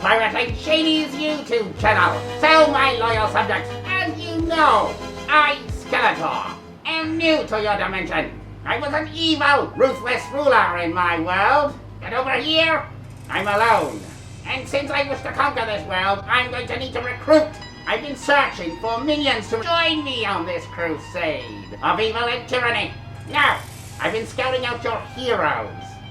Pirating Shady's YouTube channel. So, my loyal subjects, as you know, I, Skeletor, am new to your dimension. I was an evil, ruthless ruler in my world, but over here, I'm alone. And since I wish to conquer this world, I'm going to need to recruit. I've been searching for minions to join me on this crusade of evil and tyranny. Now, I've been scouting out your heroes,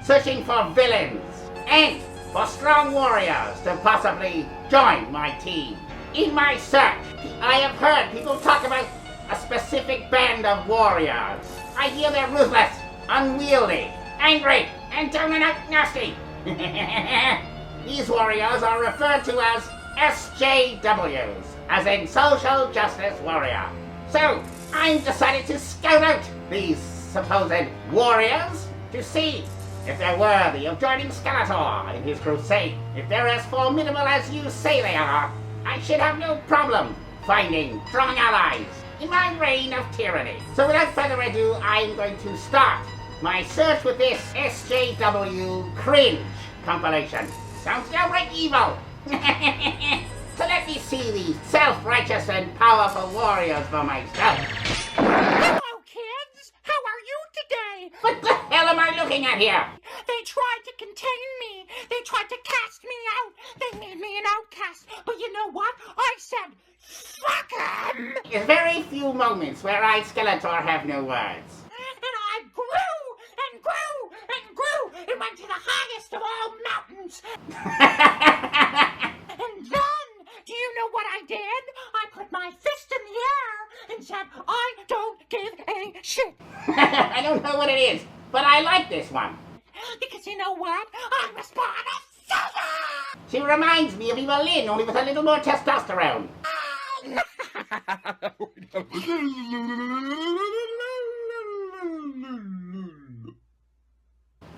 searching for villains, and for strong warriors to possibly join my team. In my search, I have heard people talk about a specific band of warriors. I hear they're ruthless, unwieldy, angry, and down and out nasty. These warriors are referred to as SJWs, as in Social Justice Warrior. So, I've decided to scout out these supposed warriors to see if they're worthy of joining Skeletor in his crusade. If they're as formidable as you say they are, I should have no problem finding strong allies in my reign of tyranny. So without further ado, I'm going to start my search with this SJW Cringe compilation. Sounds downright evil. So let me see these self-righteous and powerful warriors for myself. Hello, kids! How are you today? What the hell am I looking at here? They tried to contain me. They tried to cast me out. They made me an outcast. But you know what? I said, fuck 'em! There's very few moments where I, Skeletor, have no words. And I grew and grew and grew and went to the highest of all mountains. And then, do you know what I did? I put my fist in the air and said, I don't give a shit. I don't know what it is, but I like this one. Because you know what? I'm a spawn of Satan! She reminds me of Eva Lynn, only with a little more testosterone.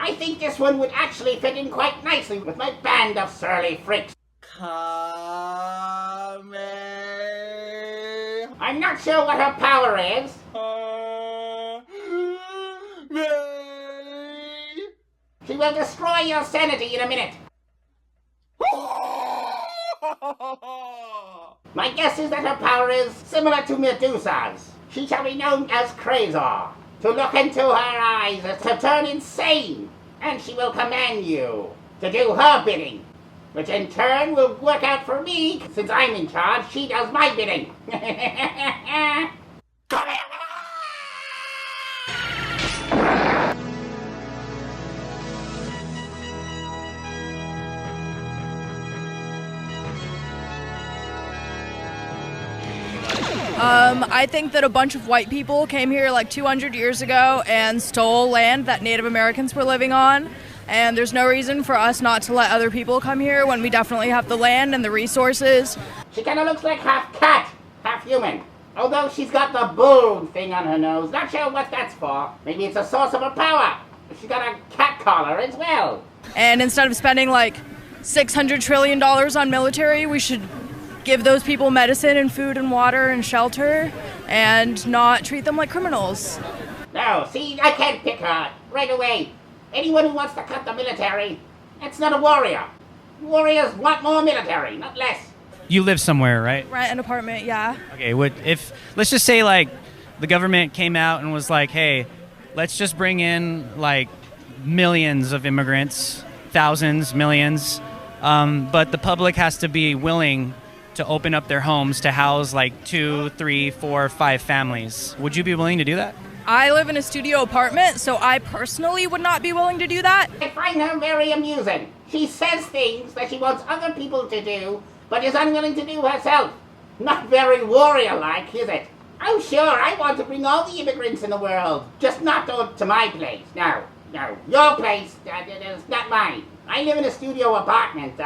I think this one would actually fit in quite nicely with my band of surly freaks. I'm not sure what her power is. She will destroy your sanity in a minute. My guess is that her power is similar to Medusa's. She shall be known as Crazor. To look into her eyes is to turn insane, and she will command you to do her bidding, which in turn will work out for me. Since I'm in charge, she does my bidding. Come here! I think that a bunch of white people came here like 200 years ago and stole land that Native Americans were living on. And there's no reason for us not to let other people come here when we definitely have the land and the resources. She kind of looks like half cat, half human. Although she's got the bull thing on her nose. Not sure what that's for. Maybe it's a source of her power. She's got a cat collar as well. And instead of spending like $600 trillion on military, we should give those people medicine and food and water and shelter and not treat them like criminals. No, see, I can't pick her right away. Anyone who wants to cut the military, that's not a warrior. Warriors want more military, not less. You live somewhere, right? Rent an apartment, yeah. Okay, let's just say like the government came out and was like, hey, let's just bring in like millions of immigrants, thousands, millions, but the public has to be willing to open up their homes to house like 2, 3, 4, 5 families. Would you be willing to do that? I live in a studio apartment, so I personally would not be willing to do that. I find her very amusing. She says things that she wants other people to do, but is unwilling to do herself. Not very warrior-like, is it? Oh sure, I want to bring all the immigrants in the world, just not to my place. No, your place, is not mine. I live in a studio apartment.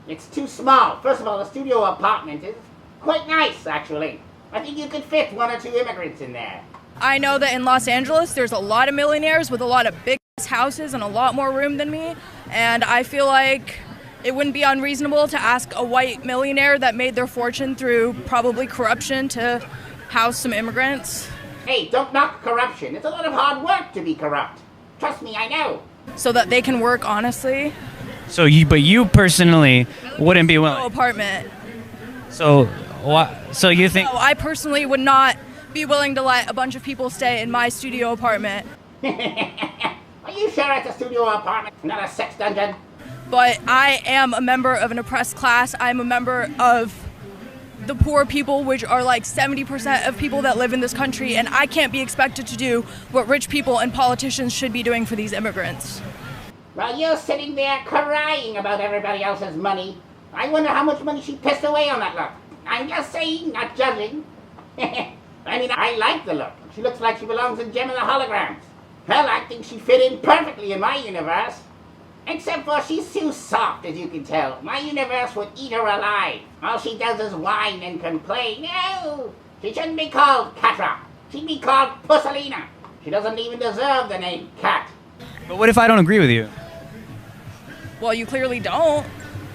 It's too small. First of all, the studio apartment is quite nice, actually. I think you could fit 1 or 2 immigrants in there. I know that in Los Angeles, there's a lot of millionaires with a lot of big houses and a lot more room than me, and I feel like it wouldn't be unreasonable to ask a white millionaire that made their fortune through probably corruption to house some immigrants. Hey, don't knock corruption. It's a lot of hard work to be corrupt. Trust me, I know. So that they can work honestly. So you personally wouldn't be No willing. apartment. So what? So you think? No, I personally would not be willing to let a bunch of people stay in my studio apartment. Are you sure it's a studio apartment, not a sex dungeon? But I am a member of an oppressed class. I'm a member of the poor people, which are like 70% of people that live in this country, and I can't be expected to do what rich people and politicians should be doing for these immigrants. While you're sitting there crying about everybody else's money, I wonder how much money she pissed away on that look. I'm just saying, not judging. I mean, I like the look. She looks like she belongs in Gem of the Holograms. Hell, I think she fit in perfectly in my universe. Except for she's too soft, as you can tell. My universe would eat her alive. All she does is whine and complain. No! She shouldn't be called Catra. She'd be called Paralyzina. She doesn't even deserve the name Cat. But what if I don't agree with you? Well, you clearly don't.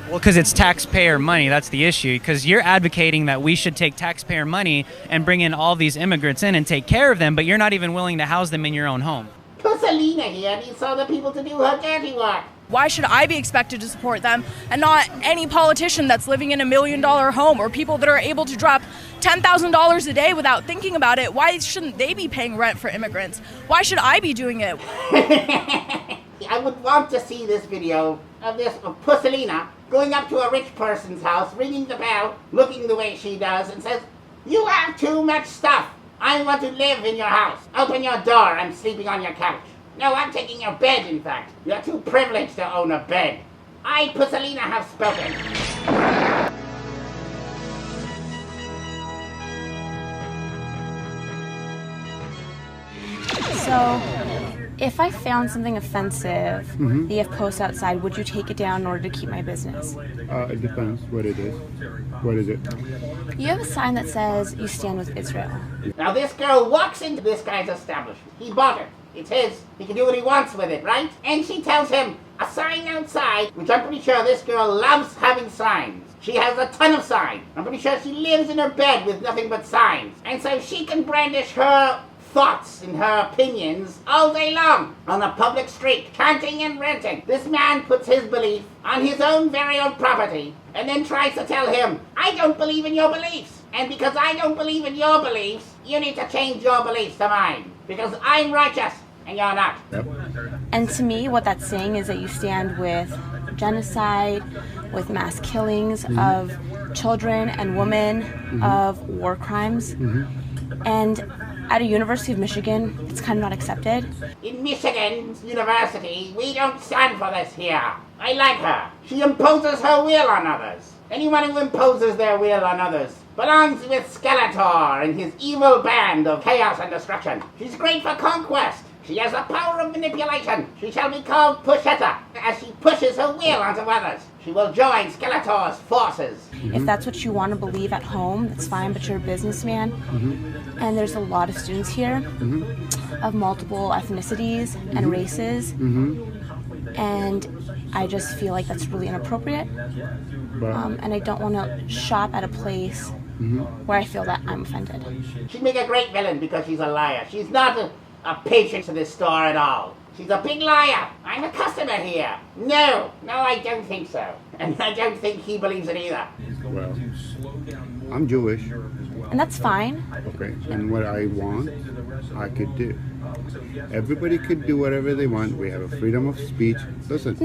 Well, because it's taxpayer money. That's the issue. Because you're advocating that we should take taxpayer money and bring in all these immigrants in and take care of them, but you're not even willing to house them in your own home. Paralyzina here needs other people to do her dirty work. Why should I be expected to support them and not any politician that's living in $1 million home or people that are able to drop $10,000 a day without thinking about it? Why shouldn't they be paying rent for immigrants? Why should I be doing it? I would want to see this video of Paralyzina going up to a rich person's house, ringing the bell, looking the way she does, and says, "You have too much stuff. I want to live in your house. Open your door. I'm sleeping on your couch. No, I'm taking your bed, in fact. You're too privileged to own a bed. I, Paralyzina, have spoken." So, if I found something offensive that you have posted outside, would you take it down in order to keep my business? It depends what it is. What is it? You have a sign that says you stand with Israel. Now this girl walks into this guy's establishment. He bought it. It's his. He can do what he wants with it, right? And she tells him a sign outside, which I'm pretty sure this girl loves having signs. She has a ton of signs. I'm pretty sure she lives in her bed with nothing but signs. And so she can brandish her thoughts and her opinions all day long on the public street, chanting and ranting. This man puts his belief on his own very own property and then tries to tell him, "I don't believe in your beliefs. And because I don't believe in your beliefs, you need to change your beliefs to mine. Because I'm righteous and you're not." Yep. And to me, what that's saying is that you stand with genocide, with mass killings of children and women, of war crimes. And at a University of Michigan, it's kind of not accepted. In Michigan's university, we don't stand for this here. I like her. She imposes her will on others. Anyone who imposes their will on others belongs with Skeletor and his evil band of chaos and destruction. She's great for conquest. She has the power of manipulation. She shall be called Pushetta. As she pushes her will onto others, she will join Skeletor's forces. If that's what you want to believe at home, that's fine, but you're a businessman. And there's a lot of students here of multiple ethnicities and races. And I just feel like that's really inappropriate. And I don't want to shop at a place where I feel that I'm offended. She'd make a great villain because she's a liar. She's not a patron to this store at all. She's a big liar. I'm a customer here. No, I don't think so. And I don't think he believes it either. Well, I'm Jewish. And that's fine. Okay. And what I want, I could do. Everybody could do whatever they want. We have a freedom of speech. Listen.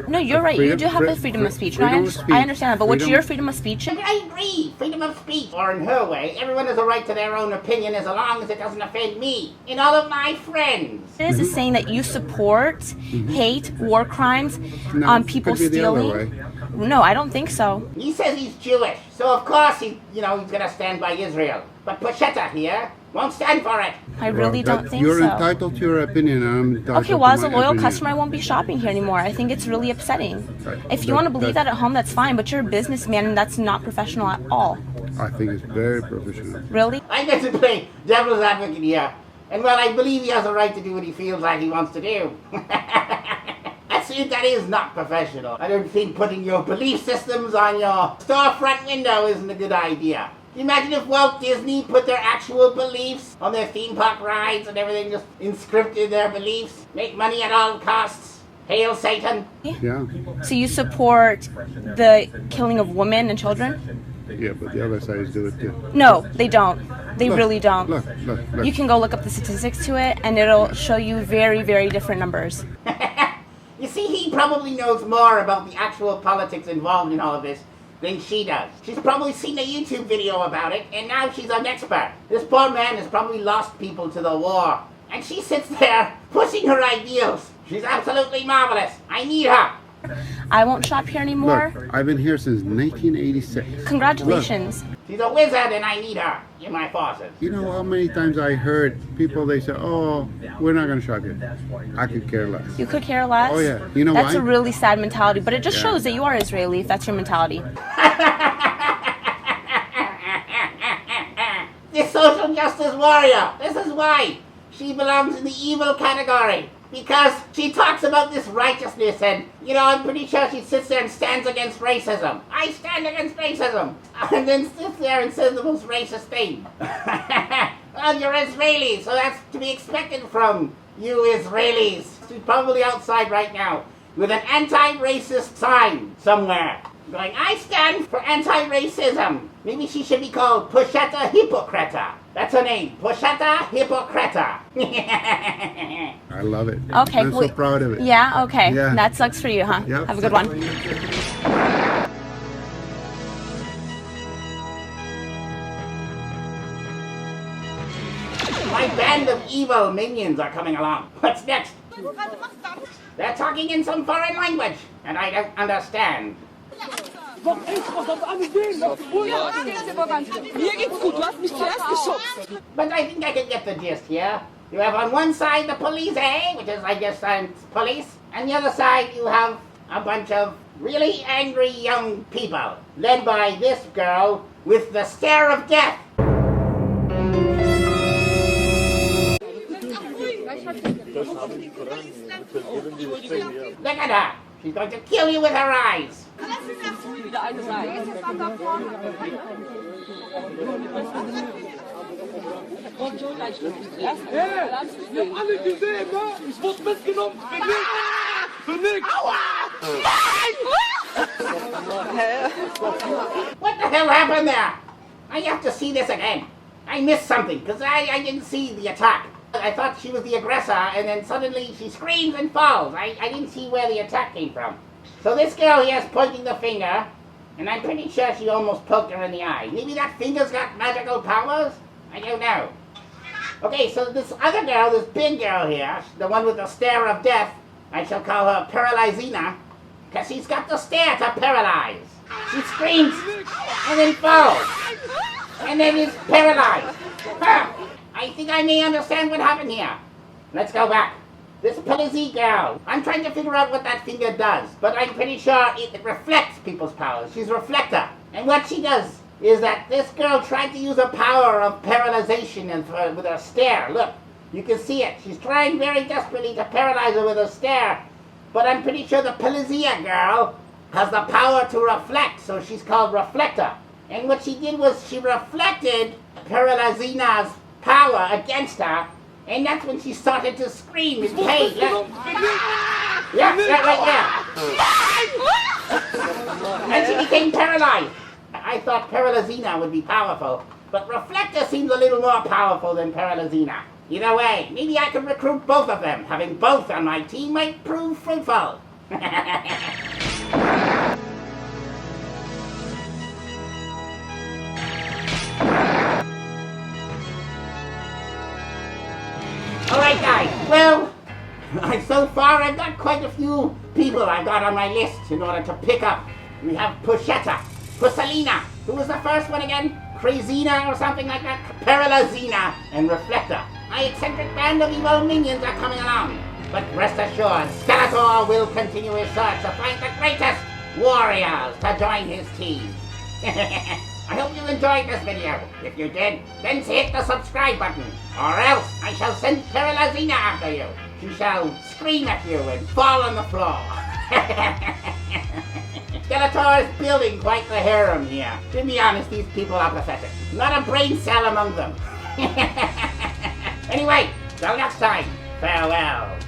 No, you're right. You do have the freedom of speech. I understand that. But what's your freedom of speech? I agree. Freedom of speech. Or in her way, everyone has a right to their own opinion as long as it doesn't offend me and all of my friends. It is saying that you support hate, war crimes, people could be the other stealing. way. No, I don't think so. He says he's Jewish, so of course he's gonna stand by Israel. But Pushetta here won't stand for it. I really don't think you're so. entitled to your opinion, and I'm entitled Okay, well, to as a my loyal opinion. customer, I won't be shopping here anymore. I think it's really upsetting. Right. If you want to believe that at home, that's fine, but you're a businessman, and that's not professional at all. I think it's very professional. Really? I get to play devil's advocate here. And well, I believe he has a right to do what he feels like he wants to do. That is not professional. I don't think putting your belief systems on your storefront window isn't a good idea. Can you imagine if Walt Disney put their actual beliefs on their theme park rides and everything, just inscripted their beliefs, make money at all costs? Hail Satan. Yeah. So you support the killing of women and children? Yeah, but the other sides do it too. No, they don't. They Look, really don't. Look. You can go look up the statistics to it, and it'll show you very, very different numbers. You see, he probably knows more about the actual politics involved in all of this than she does. She's probably seen a YouTube video about it, and now she's an expert. This poor man has probably lost people to the war. And she sits there pushing her ideals. She's absolutely marvelous. I need her. I won't shop here anymore. Look, I've been here since 1986. Congratulations. Look, She's a wizard and I need her in my forces. you know how many times I heard people, they say, oh, we're not going to shop here. I could care less. You could care less? Oh, yeah. You know That's why? a really sad mentality, but it just Yeah. shows that you are Israeli if that's your mentality. This social justice warrior. This is why she belongs in the evil category. Because she talks about this righteousness and, you know, I'm pretty sure she sits there and stands against racism. I stand against racism. And then sits there and says the most racist thing. Well, you're Israeli, so that's to be expected from you Israelis. She's probably outside right now with an anti-racist sign somewhere. Going, I stand for anti-racism. Maybe she should be called Pusheta Hippocreta. That's her name, Pusheta Hippocreta. I love it. Okay, I'm cool. so proud of it. Yeah, okay. Yeah. That sucks for you, huh? Yep. Have a good one. My band of evil minions are coming along. What's next? They're talking in some foreign language, and I don't understand. Mir geht's gut, du hast mich zuerst geschubst. But I think I can get the gist here. You have on one side the police, which is, I guess, police. And the other side you have a bunch of really angry young people, led by this girl with the stare of death. Look at her. She's going to kill you with her eyes. Alle gesehen, ne? Ich wurde mitgenommen. Für nix. What the hell happened there? I have to see this again. I missed something, because I didn't see the attack. I thought she was the aggressor, and then suddenly she screams and falls. I didn't see where the attack came from. So this girl here is pointing the finger, and I'm pretty sure she almost poked her in the eye. Maybe that finger's got magical powers? I don't know. Okay, so this other girl, this big girl here, the one with the stare of death, I shall call her Paralyzina, because she's got the stare to paralyze. She screams, and then falls, and then is paralyzed. Huh. I think I may understand what happened here. Let's go back. This Paralyzina girl, I'm trying to figure out what that finger does, but I'm pretty sure it reflects people's powers. She's a reflector. And what she does is that this girl tried to use a power of paralyzation with her stare. Look, you can see it. She's trying very desperately to paralyze her with her stare, but I'm pretty sure the Paralyzina girl has the power to reflect, so she's called Reflector. And what she did was she reflected Paralyzina's power against her, and that's when she started to scream in pain. Yeah, right there. And she became paralyzed. I thought Paralyzina would be powerful, but Reflector seems a little more powerful than Paralyzina. Either way, maybe I can recruit both of them. Having both on my team might prove fruitful. Alright guys, well, so far I've got quite a few people I've got on my list in order to pick up. We have Pusheta, Pusalina, who was the first one again? Crazina or something like that? Paralyzina and Reflector. My eccentric band of evil minions are coming along. But rest assured, Skeletor will continue his search to find the greatest warriors to join his team. I hope you enjoyed this video. If you did, then hit the subscribe button, or else I shall send Paralyzina after you. She shall scream at you and fall on the floor. Skeletor is building quite the harem here. To be honest, these people are pathetic. Not a brain cell among them. Anyway, till next time, farewell.